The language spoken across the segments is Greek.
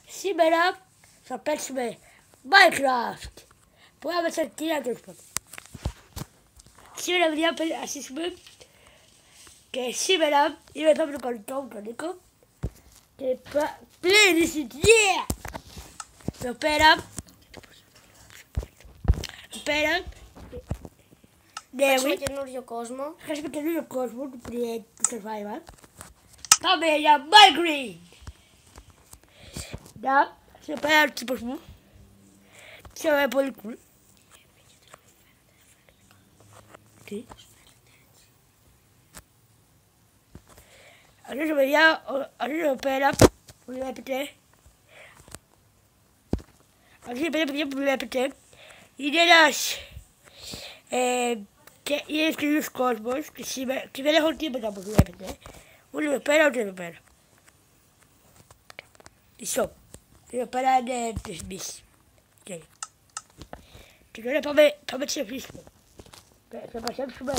Σήμερα θα παίξουμε Minecraft. Που άμεσα τι να το πω. Σήμερα παιδιά θα αρχίσουμε. Και σήμερα είμαι εδώ με τον κολλητό μου τον Νίκο. Και playlist, yeah! Εδώ πέρα. Παίξουμε καινούριο κόσμο. Παίξουμε καινούριο κόσμο του Survivor. Πάμε για Minecraft. Να, σε πέρα ο τύπος μου. Είναι πολύ cool. Τι. Αρχίζω παιδιά, αρχίζω εδώ πέρα που βλέπετε. Αρχίζω παιδιά που βλέπετε. Είναι ένας και είναι ένας καινούργιος κόσμος και σήμερα και δεν έχω τίποτα που βλέπετε. Ούτε εδώ πέρα ούτε εδώ πέρα. Μισό. Εδώ πέρα είναι τις μπεις. Και τώρα πάμε τις αφήσουμε. Θα μαζέψουμε.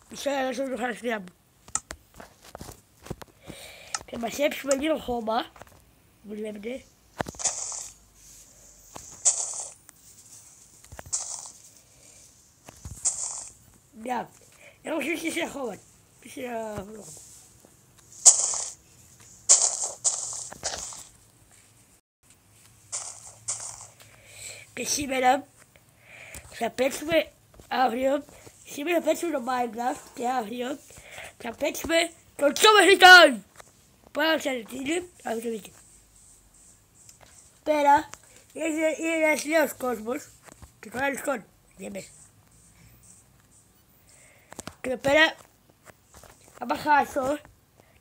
Μισό να δώσω το χαρακτήρα μου. Θα μαζέψουμε λίγο χώμα. Μου βλέπετε. Μια. Έχω στήσει ένα χώμα. Και σήμερα θα παίξουμε αύριο. Σήμερα θα παίξουμε το Minecraft και αύριο θα παίξουμε το Summer. Πάμε να ξέρετε τι είναι, αυτό το δείτε. Πέρα είναι ένας νέος κόσμος και το άλλο σκόνη, δεν μέσα. Και εδώ πέρα, άμα χάσω,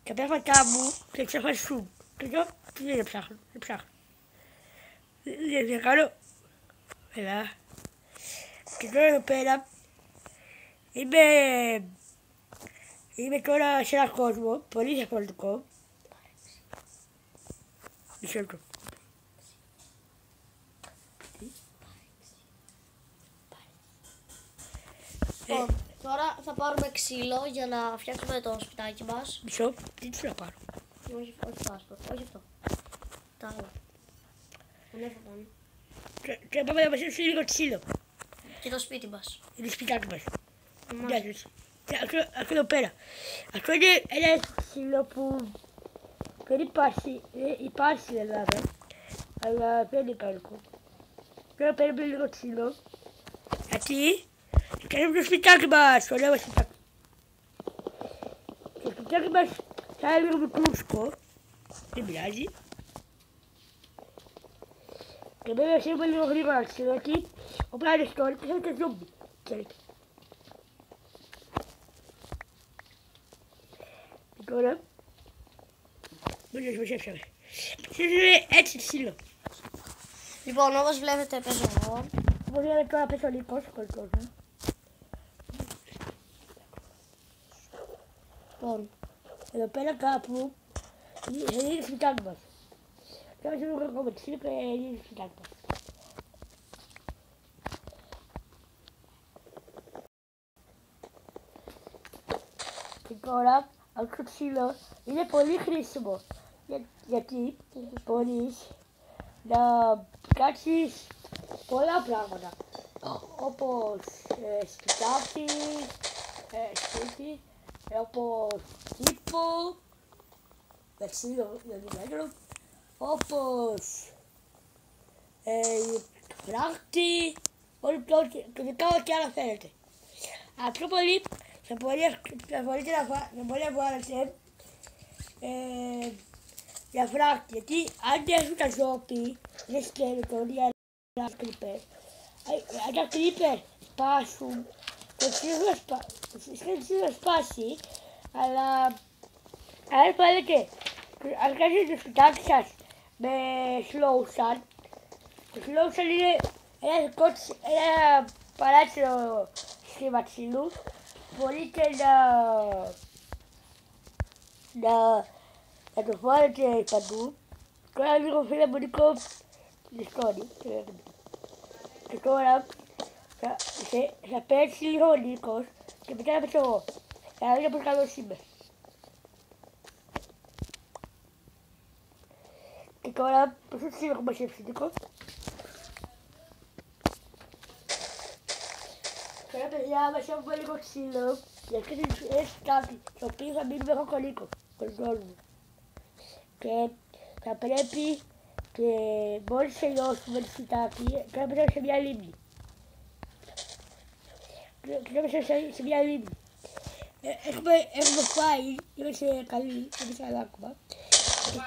τα πράγματα μου θα εξαφανιστούν. Και εδώ δεν ψάχνω, δεν κάνω. Έλα. Και τώρα εδώ πέρα είμαι τώρα σε έναν κόσμο πολύ διαφορετικό. Μισό λεπτό. Τώρα θα πάρουμε ξύλο για να φτιάξουμε το σπιτάκι μας. Μισό, τι θέλω να πάρω. Όχι αυτό. Τα άλλα. Ανέφεραν. Και πάμε να μας έρθει λίγο ξύλο. Και το σπίτι μας. Είναι το σπιτάκι μας. Αυτό εδώ πέρα. Αυτό είναι ένα ξύλο που δεν υπάρχει στην Ελλάδα. Αλλά δεν είναι κανονικό. Τώρα παίρνουμε λίγο ξύλο. Γιατί κάνουμε το σπιτάκι μας. Το νέο σπιτάκι. Το σπιτάκι μας θα είναι λίγο μικρούσκο. Δεν πειράζει. Και βέβαια σίγουρα λίγο γρήγορα ξύλο, γιατί ο πλάνος τώρα και θα είναι ζόμπι. Ξέρετε. Και τώρα, μπορεί να μας έψαμε. Είναι έτσι ξύλο. Λοιπόν, όπως βλέπετε παίζω εγώ. Όπως βλέπετε τώρα παίζω ο Νίκος, κολλητός μου. Λοιπόν, εδώ πέρα κάπου είναι το σπιτάκι μας. Τώρα σε λίγο ακόμα ξύλο και είναι το σπιτάκι μας. Και τώρα αυτό το ξύλο είναι πολύ χρήσιμο. Γιατί μπορείς να κάνεις πολλά πράγματα. Όπως σπιτάκι, σπίτι, όπως τύπο, με ξύλο δεδομένο, όπως φράχτη, το δικά ό,τι άλλο θέλετε. Αλλά πιο πολύ θα μπορείτε να βάλετε για φράχτη, γιατί αν δεν έχουν τα ζώπη, είναι σκέλετο, είναι ένα κρύπερ. Αν τα κρύπερ σπάσουν, το ξύλο θα σπάσει, αλλά αν θέλετε, αν κάνετε το σπιτάκι σας με slow sun, το slow sun είναι ένα παράθυρο σχήμα ξύλου. Μπορείτε να το βάλετε παντού. Τώρα λίγο φίλε μου Νίκο τη σκόνη. Και τώρα θα πέσει λίγο ο Νίκος και μετά θα πέσω εγώ. Για να δείτε πως καλός είμαι. Και τώρα πόσο ξύλο έχουμε μαζέψει, Νίκο? Τώρα παιδιά μας έχουμε λίγο ξύλο. Γιατί έχει κάτι το οποίο θα μείνουμε εγώ και ο Νίκος. Και θα πρέπει και μόλις τελειώσουμε το σπιτάκι, πρέπει να είμαστε σε μια λίμνη. Σε μια λίμνη. Έχουμε φάει, είμαστε καλοί, είμαστε καλά ακόμα.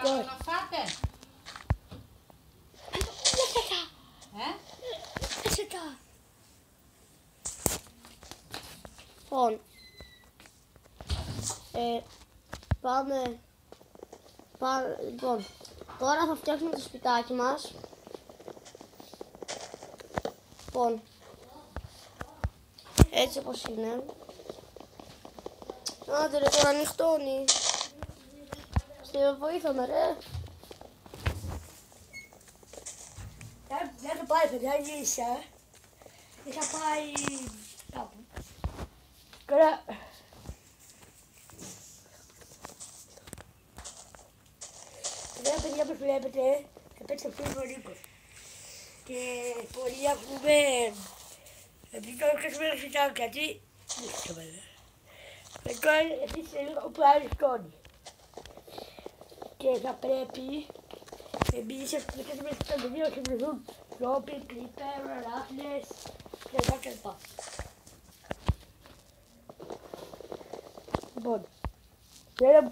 Βάλω να φάτε. Λοιπόν, τώρα θα φτιάξουμε το σπιτάκι μας. Λοιπόν, έτσι όπως είναι. Άντε ρε, τώρα ανοιχτώνει. Βοήθαμε ρε. Δεν θα πάει παιδιά, γύρισα. Δεν θα πάει κάπου. Τώρα... Τώρα παιδιά όπως βλέπετε, θα πέτσει αυτό ο Νίκος. Και πολλοί έχουμε... Επειδή τώρα κάνουμε ένα σιτάκι, γιατί... Δεν ξέρω. Τώρα εσείς είναι λίγο που άλλη σκόνη. Και θα πρέπει εμείς να φτιάξουμε στο ταμείο και βρεθούν τρόποι, κρύπερ, ράχνες κλπ. Λοιπόν, τώρα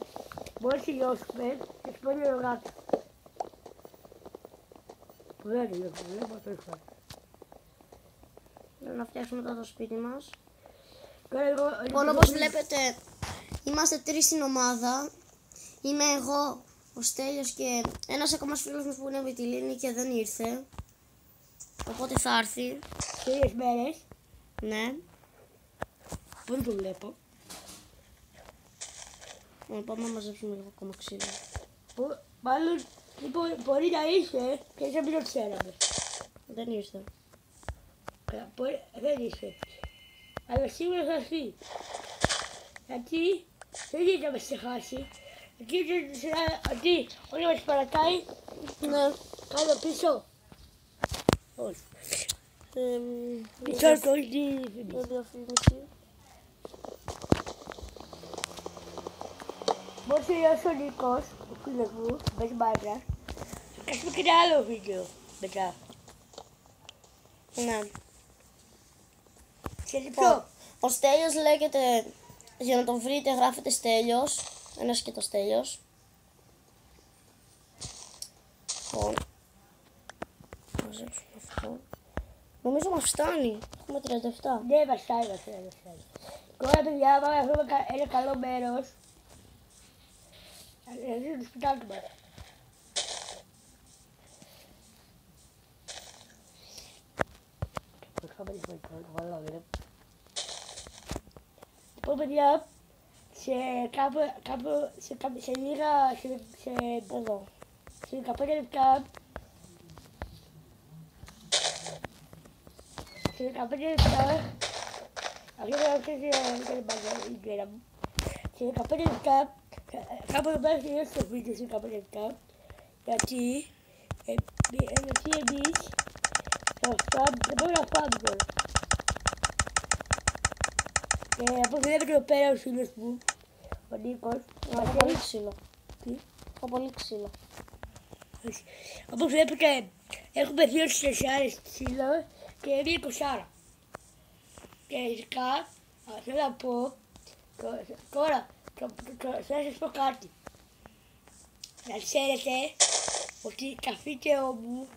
μόλις τελειώσουμε και σπώνει ο γάτος. Που δεν τελειώσουμε, δεν θα το ευχαριστώ. Να φτιάξουμε τώρα το σπίτι μας. Λοιπόν, όπως βλέπετε, είμαστε 3 στην ομάδα. Είμαι εγώ, ο Στέλιος και ένας ακόμα φίλος μας που είναι Βιτιλίνη και δεν ήρθε. Οπότε θα έρθει. 3 μέρες. Ναι. Δεν το βλέπω. Πάμε να μαζέψουμε λίγο ακόμα ξύλο. Μάλλον μπορεί να ήρθε και δεν το ξέραμε. Δεν ήρθε. Δεν ήρθε. Αλλά σίγουρα θα έρθει. Γιατί δεν γίνεται να μας ξεχάσει. Γιατί όλοι μας παρακάει. Ναι. Κάτω πίσω. Όχι. Πίσω το όχι διαφήμιση. Μόλις τελειώσει ο Νίκος, ο φίλος μου, με την Μάρια, θα κάνουμε και ένα άλλο βίντεο μετά. Ναι. Ξέρετε ποιο? Ο Στέλιος λέγεται, για να τον βρείτε γράφετε Στέλιος, ένας και το Στέλιος. Λοιπόν, μαζέψουμε αυτό. Νομίζω μας φτάνει, έχουμε 37. Ναι, μας φτάνει. Τώρα παιδιά, πάμε να βρούμε ένα καλό μέρος. Να δείτε το σπιτάκι μας. Λοιπόν παιδιά, σε λίγα, Εδώ. σε 15 λεπτά, σε 15 λεπτά, αυτό θα ξέρει η γκέρα μου. Σε 15 λεπτά, κάπου εδώ πέρα τελειώσει το βίντεο σε 15 λεπτά, γιατί εμείς θα πάμε να φάμε τώρα. Όπως βλέπετε εδώ πέρα ο φίλος μου, ο Νίκος, Έχω πολύ ξύλο. Τι? Έχω πολύ ξύλο. Όπως βλέπετε έχουμε 2.000 ξύλο και μία κοσάρα. Και ειδικά θέλω να πω, τώρα θα σας πω κάτι. Να ξέρετε ότι τα βίντεο μου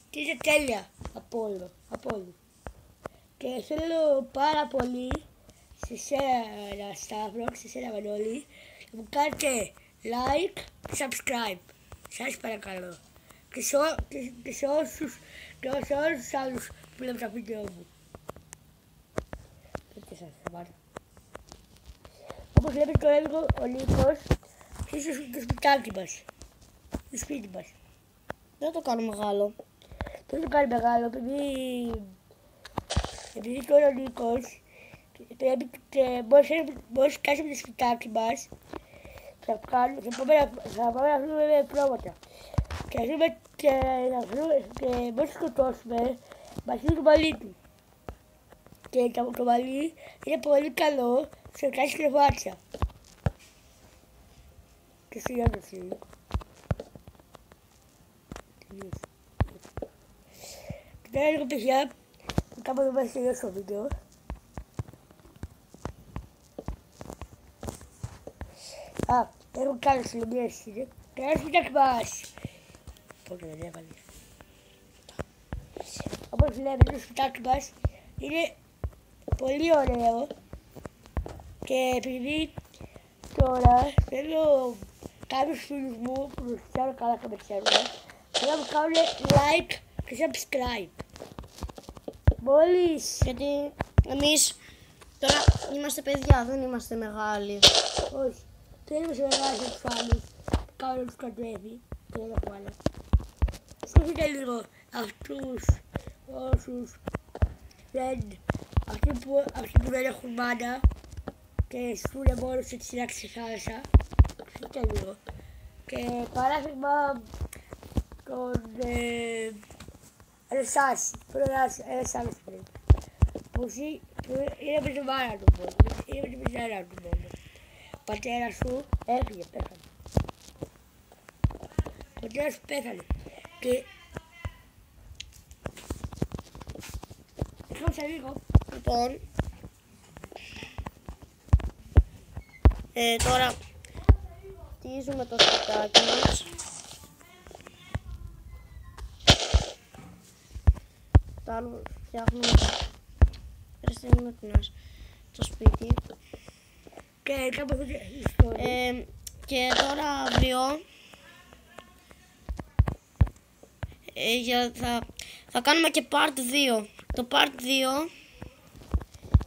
είναι τέλεια από όλο. Και θέλω πάρα πολύ σε σένα Σταύρο, σε σένα Μανώλη, να μου κάνετε like, subscribe. Σας παρακαλώ. Και σε όλους τους άλλους που βλέπουν τα βίντεο μου. Και σας σταμάτω. Όπως βλέπετε τώρα λίγο ο Νίκος, είναι το σπιτάκι μας. Το σπίτι μας. Δεν το κάνω μεγάλο. Δεν το κάνει μεγάλο, επειδή τώρα ο Νίκος πρέπει και μόλις κάνουμε το σπιτάκι μας, θα πάμε να βρούμε πρόβατα. Και μόλις σκοτώσουμε, μας δίνει το μαλλί του. Και το μαλλί είναι πολύ καλό σε κάτι κρεβάτια. Και συνέντευξη. Και τώρα λίγο παιδιά, κάπου εδώ μέσα τελειώσει το βίντεο. Έχω κάνει συλλογίες είναι. Και ένα σπιτάκι μας. Πότε δεν έβαλε. Όπως βλέπετε το σπιτάκι μας είναι πολύ ωραίο. Και επειδή τώρα θέλω κάποιους φίλους μου που τους ξέρω καλά και με ξέρουν, θέλω να μου κάνουν like και subscribe. Μόλις. Γιατί εμείς τώρα είμαστε παιδιά, δεν είμαστε μεγάλοι. Όχι. Δεν είμαστε μεγάλοι τους φάνους. Κάνω τους κατέβει και δεν έχω άλλα. Σκεφτείτε λίγο αυτούς όσους αυτοί που δεν έχουν μάνα και ζουνε μόνος σε τη σειρά στη θάλασσα. Σκεφτείτε λίγο. Και παράδειγμα τον Ρεσάση, που είναι με τη μάνα του μόνο, είναι με τη μητέρα του μόνο. Ο πατέρας σου έφυγε, πέθανε. Ο πατέρας σου πέθανε. Και Ευχόμαστε λίγο. Λοιπόν, τώρα χτίζουμε το σπιτάκι μας. Το άλλο φτιάχνουμε το σπίτι. Και κάπου εδώ η ιστορία. Και τώρα αύριο θα κάνουμε και part 2. Το part 2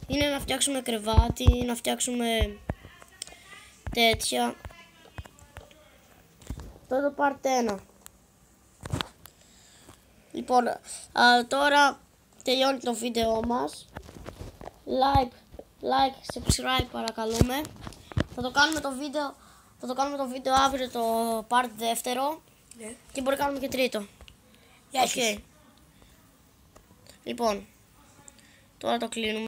είναι να φτιάξουμε κρεβάτι, να φτιάξουμε τέτοια. Το part 1. Λοιπόν, τώρα τελειώνει το βίντεο μας. Like, subscribe παρακαλούμε. Θα το κάνουμε το βίντεο αύριο, το part 2. Ναι. Και μπορεί να κάνουμε και τρίτο. Γεια σας. Λοιπόν, τώρα το κλείνουμε.